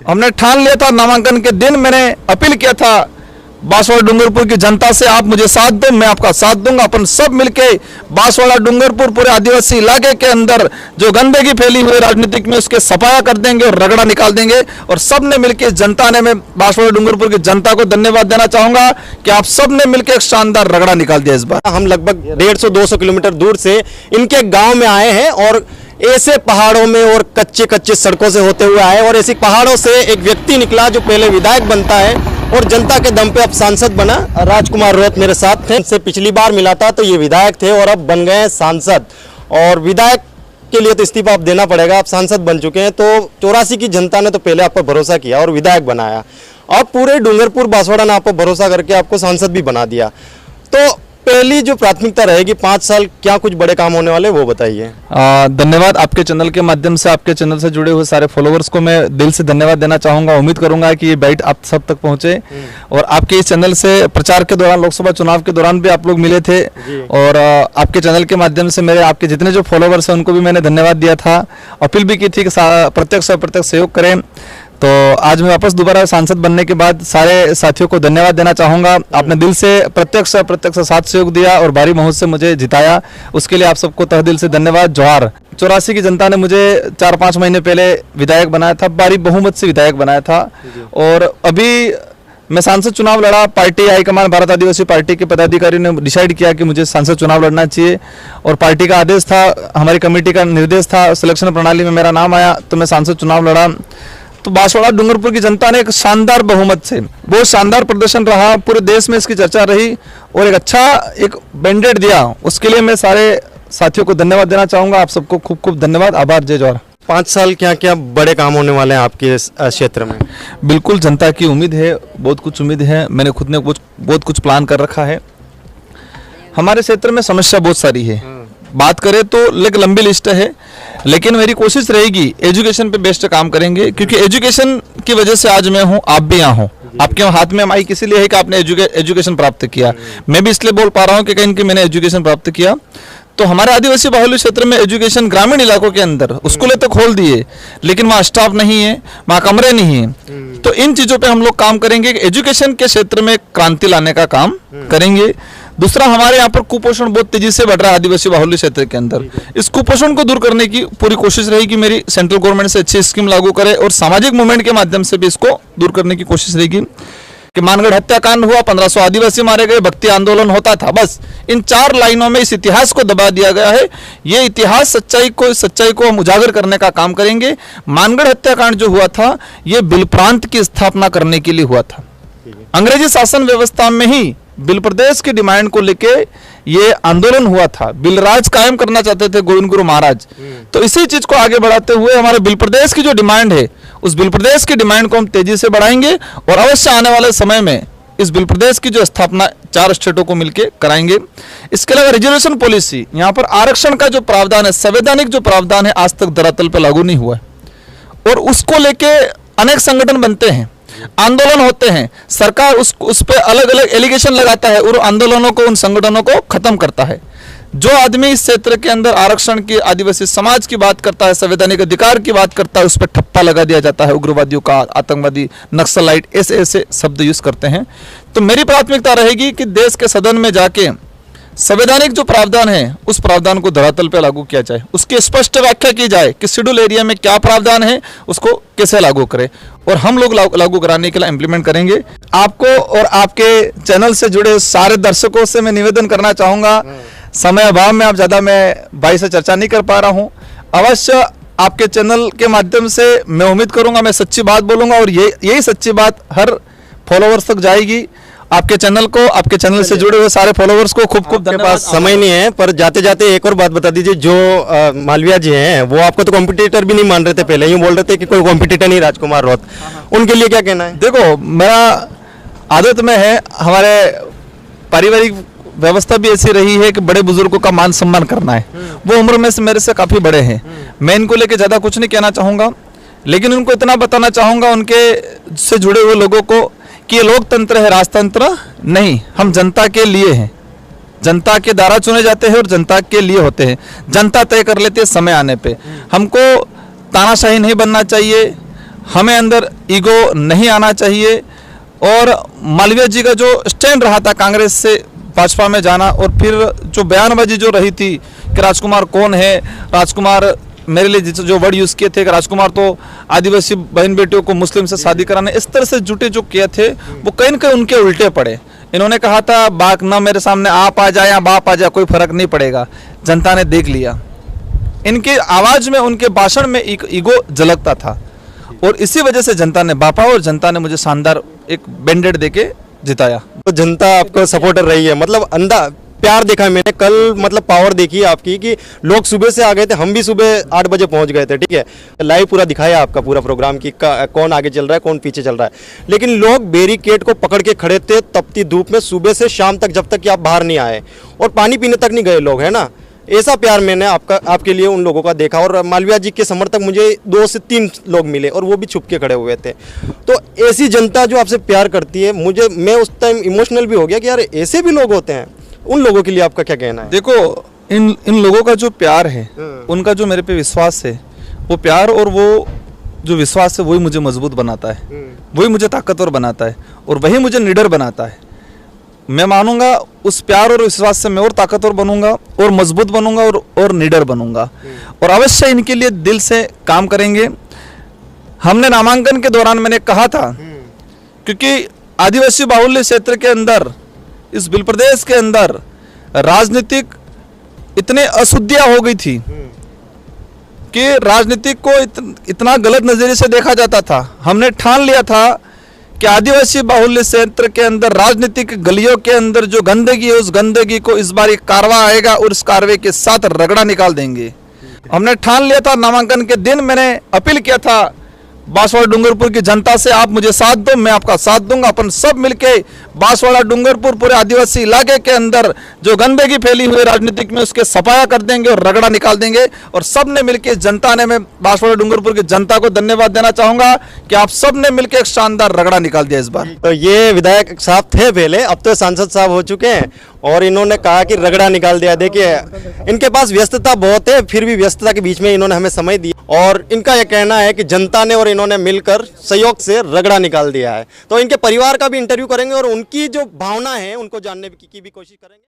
हमने ठान लिया था, नामांकन के दिन मैंने अपील किया था बांसवाड़ा डूंगरपुर की जनता से, आप मुझे साथ दो, मैं आपका साथ दूंगा। अपन सब मिलके बांसवाड़ा डूंगरपुर पूरे आदिवासी इलाके के अंदर जो गंदगी फैली हुई राजनीतिक में उसके सफाया कर देंगे और रगड़ा निकाल देंगे। और सब ने मिलकर जनता ने, मैं बांसवाड़ा डूंगरपुर की जनता को धन्यवाद देना चाहूंगा कि आप सब ने मिलकर एक शानदार रगड़ा निकाल दिया इस बार। हम लगभग 150-200 किलोमीटर दूर से इनके गांव में आए हैं और ऐसे पहाड़ों में और कच्चे कच्चे सड़कों से होते हुए आए और ऐसी पहाड़ों से एक व्यक्ति निकला जो पहले विधायक बनता है और जनता के दम पे अब सांसद बना। राजकुमार रोहत मेरे साथ थे, इनसे पिछली बार मिला था तो ये विधायक थे और अब बन गए हैं सांसद। और विधायक के लिए तो इस्तीफा आप देना पड़ेगा, आप सांसद बन चुके हैं। तो 84 की जनता ने तो पहले आप पर भरोसा किया और विधायक बनाया, अब पूरे डूंगरपुर बांसवाड़ा ने आप पर भरोसा करके आपको सांसद भी बना दिया। तो पहली जो प्राथमिकता रहेगी 5 साल क्या कुछ बड़े काम होने वाले वो बताइए। धन्यवाद, आपके चैनल के माध्यम से, आपके चैनल से जुड़े हुए सारे फॉलोअर्स को मैं दिल से धन्यवाद देना चाहूंगा। उम्मीद करूंगा कि ये बाइट आप सब तक पहुंचे और आपके इस चैनल से प्रचार के दौरान, लोकसभा चुनाव के दौरान भी आप लोग मिले थे और आपके चैनल के माध्यम से मेरे आपके जितने जो फॉलोअर्स हैं उनको भी मैंने धन्यवाद दिया था, अपील भी की थी कि प्रत्यक्ष अप्रत्यक्ष सहयोग करें। तो आज मैं वापस दोबारा सांसद बनने के बाद सारे साथियों को धन्यवाद देना चाहूंगा। आपने दिल से प्रत्यक्ष अप्रत्यक्ष साथ सहयोग दिया और भारी बहुमत से मुझे जिताया, उसके लिए आप सबको तहे दिल से धन्यवाद। जोहार। 84 की जनता ने मुझे 4-5 महीने पहले विधायक बनाया था, भारी बहुमत से विधायक बनाया था और अभी मैं सांसद चुनाव लड़ा। पार्टी हाईकमान भारत आदिवासी पार्टी के पदाधिकारियों ने डिसाइड किया कि मुझे सांसद चुनाव लड़ना चाहिए और पार्टी का आदेश था, हमारी कमेटी का निर्देश था, सिलेक्शन प्रणाली में मेरा नाम आया तो मैं सांसद चुनाव लड़ा। तो बांसवाड़ा डूंगरपुर की जनता ने एक शानदार बहुमत से, बहुत शानदार प्रदर्शन रहा, पूरे देश में इसकी चर्चा रही और एक अच्छा एक मैंडेट दिया। उसके लिए मैं सारे साथियों को धन्यवाद देना चाहूंगा। आप सबको खूब खूब धन्यवाद, आभार, जय जोहार। 5 साल क्या क्या बड़े काम होने वाले हैं आपके क्षेत्र में? बिल्कुल जनता की उम्मीद है, बहुत कुछ उम्मीद है। मैंने खुद ने बहुत कुछ प्लान कर रखा है। हमारे क्षेत्र में समस्या बहुत सारी है, बात करें तो लेकिन लंबी लिस्ट है, लेकिन मेरी कोशिश रहेगी एजुकेशन पे बेस्ड काम करेंगे, क्योंकि एजुकेशन की वजह से आज मैं हूँ, आप भी यहाँ हो। आपके हाथ में माइक इसीलिए है कि आपने एजुकेशन प्राप्त किया, मैं भी इसलिए बोल पा रहा हूँ कि कहीं कि मैंने एजुकेशन प्राप्त किया। तो हमारे आदिवासी बाहुल्य क्षेत्र में एजुकेशन ग्रामीण इलाकों के अंदर स्कूलें तो खोल दिए, लेकिन वहाँ स्टाफ नहीं है, वहाँ कमरे नहीं है। तो इन चीज़ों पे हम लोग काम करेंगे, एजुकेशन के क्षेत्र में क्रांति लाने का काम करेंगे। दूसरा, हमारे यहाँ पर कुपोषण बहुत तेजी से बढ़ रहा है आदिवासी बाहुल्य क्षेत्र के अंदर। इस कुपोषण को दूर करने की पूरी कोशिश रहेगी मेरी। सेंट्रल गवर्नमेंट से अच्छी स्कीम लागू करे और सामाजिक मूवमेंट के माध्यम से भी इसको दूर करने की कोशिश रहेगी। कि मानगढ़ हत्याकांड हुआ, 1500 आदिवासी मारे गए, भक्ति आंदोलन होता था, बस इन 4 लाइनों में इस इतिहास को दबा दिया गया है। ये इतिहास सच्चाई को हम उजागर करने का काम करेंगे। मानगढ़ हत्याकांड जो हुआ था ये बिल प्रांत की स्थापना करने के लिए हुआ था। अंग्रेजी शासन व्यवस्था में ही बिल प्रदेश की डिमांड को लेके ये आंदोलन हुआ था। बिल राज कायम करना चाहते थे गोविंद गुरु महाराज। तो इसी चीज को आगे बढ़ाते हुए हमारे बिल प्रदेश की जो डिमांड है, उस बिल प्रदेश की डिमांड को हम तेजी से बढ़ाएंगे और अवश्य आने वाले समय में इस बिल प्रदेश की जो स्थापना 4 स्टेटों को मिलकर कराएंगे। इसके अलावा रिजर्वेशन पॉलिसी, यहाँ पर आरक्षण का जो प्रावधान है, संवैधानिक जो प्रावधान है, आज तक धरातल पर लागू नहीं हुआ है और उसको लेके अनेक संगठन बनते हैं, आंदोलन होते हैं, सरकार उस पे अलग अलग एलिगेशन लगाता है और आंदोलनों को, उन संगठनों को खत्म करता है। जो आदमी इस क्षेत्र के अंदर आरक्षण की, आदिवासी समाज की बात करता है, संवैधानिक अधिकार की बात करता है, उस पर ठप्पा लगा दिया जाता है। उग्रवादियों का, आतंकवादी, नक्सलाइट, ऐसे शब्द यूज करते हैं। तो मेरी प्राथमिकता रहेगी कि देश के सदन में जाके संवैधानिक जो प्रावधान है उस प्रावधान को धरातल पर लागू किया जाए, उसकी स्पष्ट व्याख्या की जाए कि शेड्यूल एरिया में क्या प्रावधान है, उसको कैसे लागू करें और हम लोग लागू कराने के लिए इम्प्लीमेंट करेंगे। आपको और आपके चैनल से जुड़े सारे दर्शकों से मैं निवेदन करना चाहूँगा, समय अभाव में आप ज़्यादा मैं भाई से चर्चा नहीं कर पा रहा हूँ। अवश्य आपके चैनल के माध्यम से मैं उम्मीद करूँगा मैं सच्ची बात बोलूँगा और यही सच्ची बात हर फॉलोअर्स तक जाएगी। आपके चैनल को, आपके चैनल से जुड़े हुए सारे फॉलोअर्स को खूब खूब धन्यवाद। पास समय नहीं है, पर जाते जाते एक और बात बता दीजिए। जो मालविया जी हैं वो आपको तो कॉम्पिटिटर भी नहीं मान रहे थे, पहले यूँ बोल रहे थे कि कोई कॉम्पिटिटर नहीं राजकुमार रोहत, उनके लिए क्या कहना है? देखो, मेरा आदत में है, हमारे पारिवारिक व्यवस्था भी ऐसी रही है कि बड़े बुजुर्गों का मान सम्मान करना है। वो उम्र में से मेरे से काफ़ी बड़े हैं, मैं इनको लेके ज़्यादा कुछ नहीं कहना चाहूँगा, लेकिन उनको इतना बताना चाहूँगा उनके से जुड़े हुए लोगों को कि ये लोकतंत्र है, राजतंत्र नहीं। हम जनता के लिए हैं, जनता के द्वारा चुने जाते हैं और जनता के लिए होते हैं। जनता तय कर लेती है समय आने पे। हमको तानाशाही नहीं बनना चाहिए, हमें अंदर ईगो नहीं आना चाहिए। और मालवीय जी का जो स्टैंड रहा था कांग्रेस से भाजपा में जाना, और फिर जो बयानबाजी जो रही थी कि राजकुमार कौन है, राजकुमार मेरे लिए जो वर्ड यूज़ किए थे कि राजकुमार तो आदिवासी बहन बेटियों को मुस्लिम से शादी कराने, इस तरह से जुटे जो किए थे वो कहीं न कहीं उनके उल्टे पड़े। इन्होंने कहा था बाग ना मेरे सामने आप आ जाए या बाप आ जाए कोई फर्क नहीं पड़ेगा, जनता ने देख लिया। इनके आवाज़ में, उनके भाषण में एक ईगो झलकता था, और इसी वजह से जनता ने बापा, और जनता ने मुझे शानदार एक बैंडेड देके जिताया। तो जनता आपको सपोर्टर रही है, मतलब अंधा प्यार देखा मैंने कल, मतलब पावर देखी है आपकी कि लोग सुबह से आ गए थे, हम भी सुबह 8 बजे पहुंच गए थे, ठीक है। लाइव पूरा दिखाया आपका पूरा प्रोग्राम कि कौन आगे चल रहा है कौन पीछे चल रहा है, लेकिन लोग बैरिकेड को पकड़ के खड़े थे तपती धूप में सुबह से शाम तक, जब तक कि आप बाहर नहीं आए, और पानी पीने तक नहीं गए लोग, है ना। ऐसा प्यार मैंने आपके लिए उन लोगों का देखा। और मालवीय जी के समर्थक मुझे 2 से 3 लोग मिले, और वो भी छुप के खड़े हुए थे। तो ऐसी जनता जो आपसे प्यार करती है, मैं उस टाइम इमोशनल भी हो गया कि यार ऐसे भी लोग होते हैं। उन लोगों के लिए आपका क्या कहना है? देखो, इन लोगों का जो प्यार है, उनका जो मेरे पे विश्वास है, वो प्यार और वो जो विश्वास है वही मुझे मजबूत बनाता है, वही मुझे ताकतवर बनाता है, और वही मुझे निडर बनाता है। मैं मानूंगा उस प्यार और विश्वास से मैं और ताकतवर बनूंगा, और मजबूत बनूंगा, और निडर बनूंगा, और अवश्य इनके लिए दिल से काम करेंगे। हमने नामांकन के दौरान मैंने कहा था, क्योंकि आदिवासी बाहुल्य क्षेत्र के अंदर, इस बिल प्रदेश के अंदर राजनीतिक इतने अशुद्धियां हो गई थी कि राजनीतिक को इतना गलत नजरिए से देखा जाता था। हमने ठान लिया था कि आदिवासी बाहुल्य क्षेत्र के अंदर राजनीतिक गलियों के अंदर जो गंदगी है, उस गंदगी को इस बार एक कारवा आएगा, और इस कारवे के साथ रगड़ा निकाल देंगे। हमने ठान लिया था। नामांकन के दिन मैंने अपील किया था बांसवाड़ा डूंगरपुर की जनता से, आप मुझे साथ दो, मैं आपका साथ दूंगा। अपन सब मिलके बांसवाड़ा डूंगरपुर पूरे आदिवासी इलाके के अंदर जो गंदगी फैली हुई राजनीतिक में, उसके सफाया कर देंगे और रगड़ा निकाल देंगे। और सब ने मिलके, जनता ने, मैं बांसवाड़ा डूंगरपुर की जनता को धन्यवाद देना चाहूंगा कि आप सब ने मिलकर एक शानदार रगड़ा निकाल दिया इस बार। तो ये विधायक साहब थे पहले, अब तो सांसद साहब हो चुके हैं, और इन्होंने कहा कि रगड़ा निकाल दिया। देखिए इनके पास व्यस्तता बहुत है, फिर भी व्यस्तता के बीच में इन्होंने हमें समय दिया, और इनका यह कहना है कि जनता ने और इन्होंने मिलकर सहयोग से रगड़ा निकाल दिया है। तो इनके परिवार का भी इंटरव्यू करेंगे, और उनकी जो भावना है उनको जानने की भी कोशिश करेंगे।